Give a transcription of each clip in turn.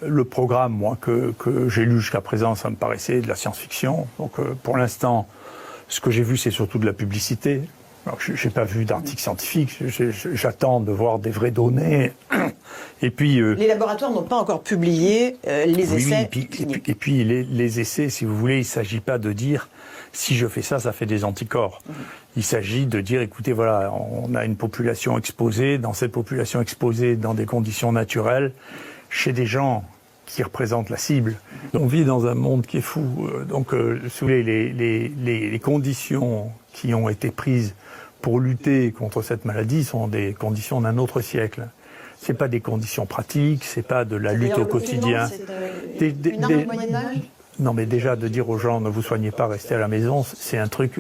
Le programme, moi, que j'ai lu jusqu'à présent, ça me paraissait de la science-fiction. Donc, pour l'instant, ce que j'ai vu, c'est surtout de la publicité. Alors, je n'ai pas vu d'article scientifique. J'attends de voir des vraies données. Et puis, les laboratoires n'ont pas encore publié les essais cliniques. Et puis les essais, si vous voulez, il ne s'agit pas de dire si je fais ça, ça fait des anticorps. Il s'agit de dire, écoutez, voilà, on a une population exposée. Dans cette population exposée, dans des conditions naturelles, chez des gens qui représentent la cible. On vit dans un monde qui est fou. Donc, si vous voulez, les conditions qui ont été prises pour lutter contre cette maladie sont des conditions d'un autre siècle. C'est pas des conditions pratiques, c'est pas de la lutte au quotidien. Une arme au Moyen-Âge ? Non, mais déjà de dire aux gens ne vous soignez pas, restez à la maison, c'est un truc.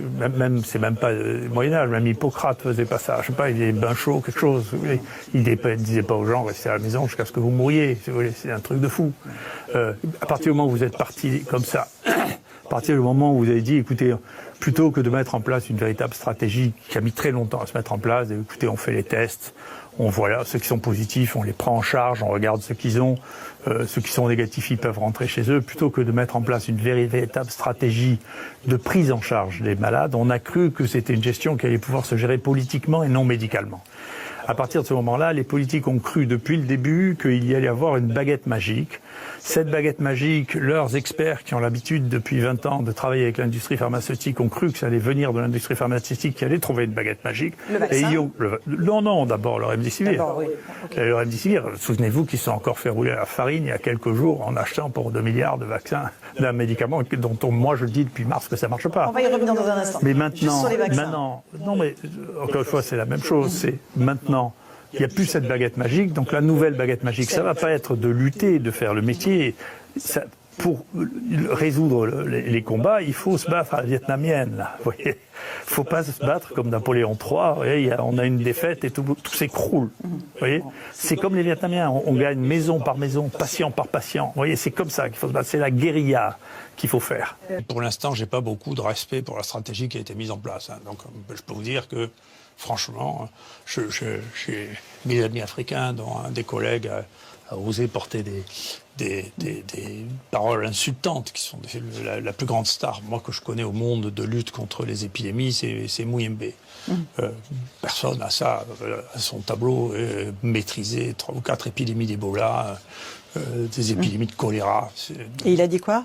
C'est même pas Moyen Âge. Même Hippocrate faisait pas ça. Je sais pas, il est bain chaud, quelque chose. Il disait pas aux gens restez à la maison jusqu'à ce que vous mouriez. C'est un truc de fou. À partir du moment où vous êtes parti comme ça, à partir du moment où vous avez dit, écoutez, plutôt que de mettre en place une véritable stratégie qui a mis très longtemps à se mettre en place, écoutez, on fait les tests. On voit là ceux qui sont positifs, on les prend en charge, on regarde ceux qu'ils ont. Ceux qui sont négatifs, ils peuvent rentrer chez eux. Plutôt que de mettre en place une véritable stratégie de prise en charge des malades, on a cru que c'était une gestion qui allait pouvoir se gérer politiquement et non médicalement. À partir de ce moment-là, les politiques ont cru depuis le début qu'il y allait avoir une baguette magique. Cette baguette magique, leurs experts qui ont l'habitude depuis 20 ans de travailler avec l'industrie pharmaceutique ont cru que ça allait venir de l'industrie pharmaceutique qui allait trouver une baguette magique. Le vaccin ? Non, d'abord le remdesivir. Oui. Okay. Le remdesivir, souvenez-vous qu'ils se sont encore fait rouler à la farine il y a quelques jours en achetant pour 2 milliards de vaccins d'un médicament dont moi je dis depuis mars que ça marche pas. On va y revenir dans un instant. Mais maintenant, juste sur les vaccins. Non mais encore une fois c'est la même chose, c'est maintenant. Il n'y a plus cette baguette magique, donc la nouvelle baguette magique, ça ne va pas être de lutter, de faire le métier. Pour résoudre les combats, il faut se battre à la vietnamienne. Là, vous voyez, faut pas se battre comme Napoléon III. Vous voyez, on a une défaite et tout s'écroule. Vous voyez, c'est comme les Vietnamiens. On gagne maison par maison, patient par patient. Vous voyez, c'est comme ça qu'il faut se battre. C'est la guérilla qu'il faut faire. Pour l'instant, j'ai pas beaucoup de respect pour la stratégie qui a été mise en place. Donc, je peux vous dire que franchement, j'ai mes amis africains, dont un des collègues a osé porter des paroles insultantes, qui sont la plus grande star, moi, que je connais au monde de lutte contre les épidémies, c'est Muyembe. Personne n'a ça à son tableau, maîtriser 3 ou 4 épidémies d'Ebola, des épidémies de choléra. Et il a dit quoi ?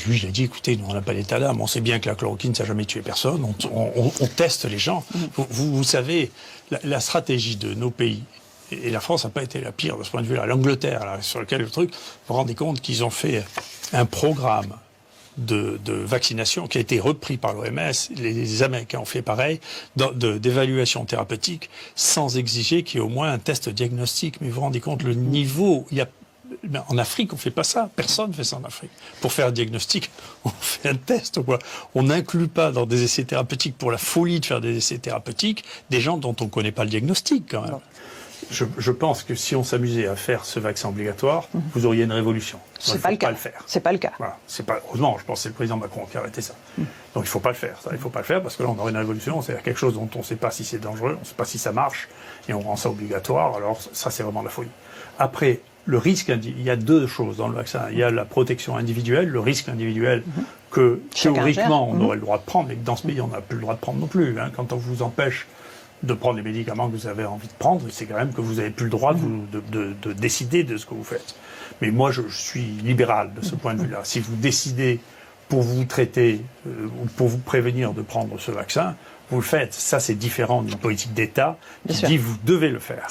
Lui, il a dit, écoutez, nous, on n'a pas d'état d'âme, on sait bien que la chloroquine, ça n'a jamais tué personne, on teste les gens. Vous savez, la stratégie de nos pays, et la France n'a pas été la pire de ce point de vue-là, l'Angleterre, là, sur lequel le truc, vous vous rendez compte qu'ils ont fait un programme de vaccination qui a été repris par l'OMS, les Américains ont fait pareil, d'évaluation thérapeutique, sans exiger qu'il y ait au moins un test diagnostique. Mais vous vous rendez compte, le niveau, en Afrique, on ne fait pas ça. Personne ne fait ça en Afrique. Pour faire un diagnostic, on fait un test. On n'inclut pas dans des essais thérapeutiques, pour la folie de faire des essais thérapeutiques, des gens dont on ne connaît pas le diagnostic, quand même. Je pense que si on s'amusait à faire ce vaccin obligatoire, vous auriez une révolution. C'est pas le cas. Pas le faire. C'est pas le cas. Voilà. Heureusement, je pense que c'est le président Macron qui a arrêté ça. Donc il ne faut pas le faire. Il ne faut pas le faire parce que là, on aurait une révolution. C'est quelque chose dont on ne sait pas si c'est dangereux, on ne sait pas si ça marche, et on rend ça obligatoire. Alors ça, c'est vraiment la folie. Après, le risque, il y a 2 choses dans le vaccin. Il y a la protection individuelle, le risque individuel que théoriquement on aurait le droit de prendre, mais que dans ce pays on n'a plus le droit de prendre non plus. Quand on vous empêche de prendre les médicaments que vous avez envie de prendre, c'est quand même que vous n'avez plus le droit de décider de ce que vous faites. Mais moi, je suis libéral de ce point de vue-là. Si vous décidez pour vous traiter ou pour vous prévenir de prendre ce vaccin, vous le faites. Ça, c'est différent d'une politique d'État qui dit vous devez le faire.